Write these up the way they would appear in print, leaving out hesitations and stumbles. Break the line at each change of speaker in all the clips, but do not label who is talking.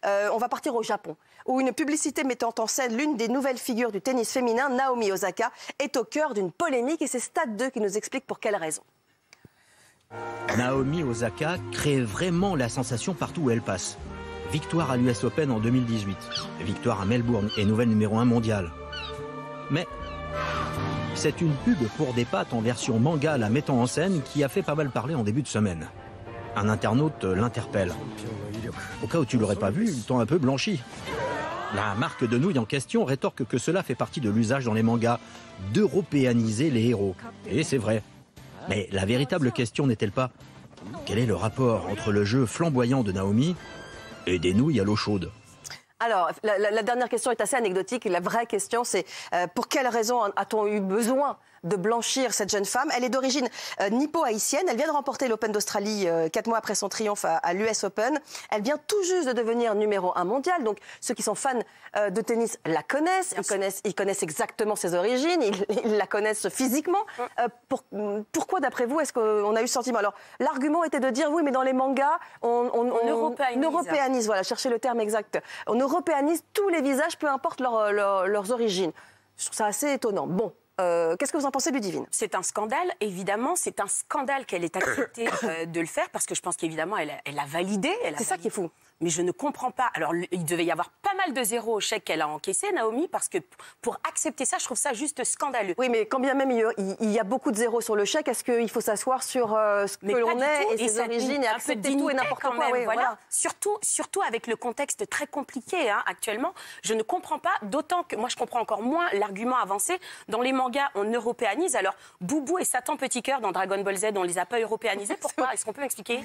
On va partir au Japon, où une publicité mettant en scène l'une des nouvelles figures du tennis féminin, Naomi Osaka, est au cœur d'une polémique et c'est Stade 2 qui nous explique pour quelle raison.
Naomi Osaka crée vraiment la sensation partout où elle passe. Victoire à l'US Open en 2018, victoire à Melbourne et nouvelle numéro 1 mondiale. Mais c'est une pub pour des pâtes en version manga la mettant en scène qui a fait pas mal parler en début de semaine. Un internaute l'interpelle. Au cas où tu l'aurais pas vu, le temps un peu blanchi. La marque de nouilles en question rétorque que cela fait partie de l'usage dans les mangas d'européaniser les héros. Et c'est vrai. Mais la véritable question n'est-elle pas quel est le rapport entre le jeu flamboyant de Naomi et des nouilles à l'eau chaude?
Alors, la dernière question est assez anecdotique. La vraie question, c'est pour quelle raison a-t-on eu besoin de blanchir cette jeune femme? Elle est d'origine nippo-haïtienne. Elle vient de remporter l'Open d'Australie 4 mois après son triomphe à l'US Open. Elle vient tout juste de devenir numéro 1 mondial. Donc, ceux qui sont fans de tennis la connaissent. Ils connaissent exactement ses origines. Ils la connaissent physiquement. Pourquoi, d'après vous, est-ce qu'on a eu ce sentiment? Alors, l'argument était de dire, oui, mais dans les mangas, on européanise. Voilà, cherchez le terme exact. On européanise tous les visages, peu importe leurs origines. Je trouve ça assez étonnant. Bon. Qu'est-ce que vous en pensez, Ludivine?
C'est un scandale, évidemment. C'est un scandale qu'elle ait accepté de le faire parce que je pense qu'évidemment, elle a validé.
C'est ça qui est fou.
Mais je ne comprends pas. Alors, il devait y avoir pas mal de zéros au chèque qu'elle a encaissé, Naomi, parce que pour accepter ça, je trouve ça juste scandaleux.
Oui, mais quand bien même il y a beaucoup de zéros sur le chèque, est-ce qu'il faut s'asseoir sur ce que l'on est et ses origines et accepter tout et n'importe quoi?
Oui, voilà. Surtout avec le contexte très compliqué actuellement. Je ne comprends pas, d'autant que moi, je comprends encore moins l'argument avancé. Dans les mangas, on européanise. Alors, Boubou et Satan Petit Cœur dans Dragon Ball Z, on les a pas européanisés. Pourquoi? Est-ce qu'on peut m'expliquer?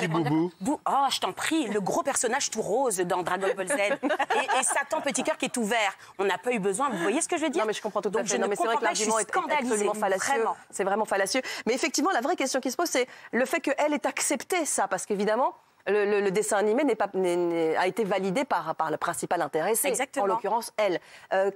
Boubou.
Oh, je t'en prie, le gros personnage tout rose dans Dragon Ball Z et Satan Petit Cœur qui est tout vert. On n'a pas eu besoin. Vous voyez ce que je veux dire?
Non, mais je comprends tout à fait. Non, mais c'est vrai que l'argument est absolument fallacieux. C'est vraiment fallacieux. Mais effectivement, la vraie question qui se pose, c'est le fait qu'elle ait accepté ça, parce qu'évidemment, le dessin animé a été validé par le principal intéressé.
Exactement.
En l'occurrence, elle.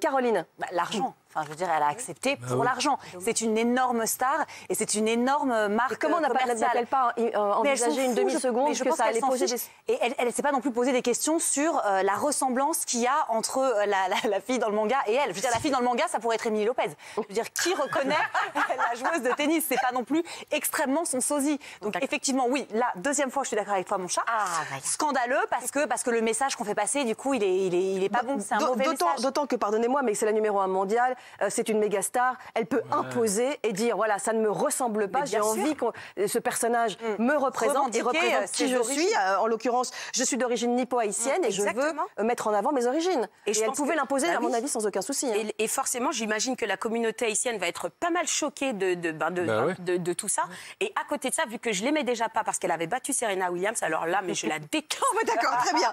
Caroline.
L'argent. Enfin, je veux dire, elle a accepté pour l'argent. C'est une énorme star et c'est une énorme marque.
Et comment n'a-t-elle pas envisagé une demi-seconde que ça allait poser
Et elle ne s'est pas non plus posé des questions sur la ressemblance qu'il y a entre la fille dans le manga et elle. Je veux dire, la fille dans le manga, ça pourrait être Émilie Lopez. Je veux dire, qui reconnaît la joueuse de tennis? C'est pas non plus extrêmement son sosie. Donc effectivement, oui, la deuxième fois, je suis d'accord avec toi, mon chat. Scandaleux parce que le message qu'on fait passer, du coup, il est pas bon. C'est un mauvais message.
D'autant que, pardonnez-moi, mais c'est la numéro 1 mondiale. C'est une méga star, elle peut imposer et dire voilà, ça ne me ressemble pas, j'ai envie que ce personnage me représente et représente qui je suis. En l'occurrence, je suis d'origine nippo-haïtienne et je veux mettre en avant mes origines. Et elle pouvait l'imposer, à mon avis, sans aucun souci.
Et forcément, j'imagine que la communauté haïtienne va être pas mal choquée de tout ça. Et à côté de ça, vu que je l'aimais déjà pas parce qu'elle avait battu Serena Williams, alors là, mais je la déteste.
D'accord, très bien.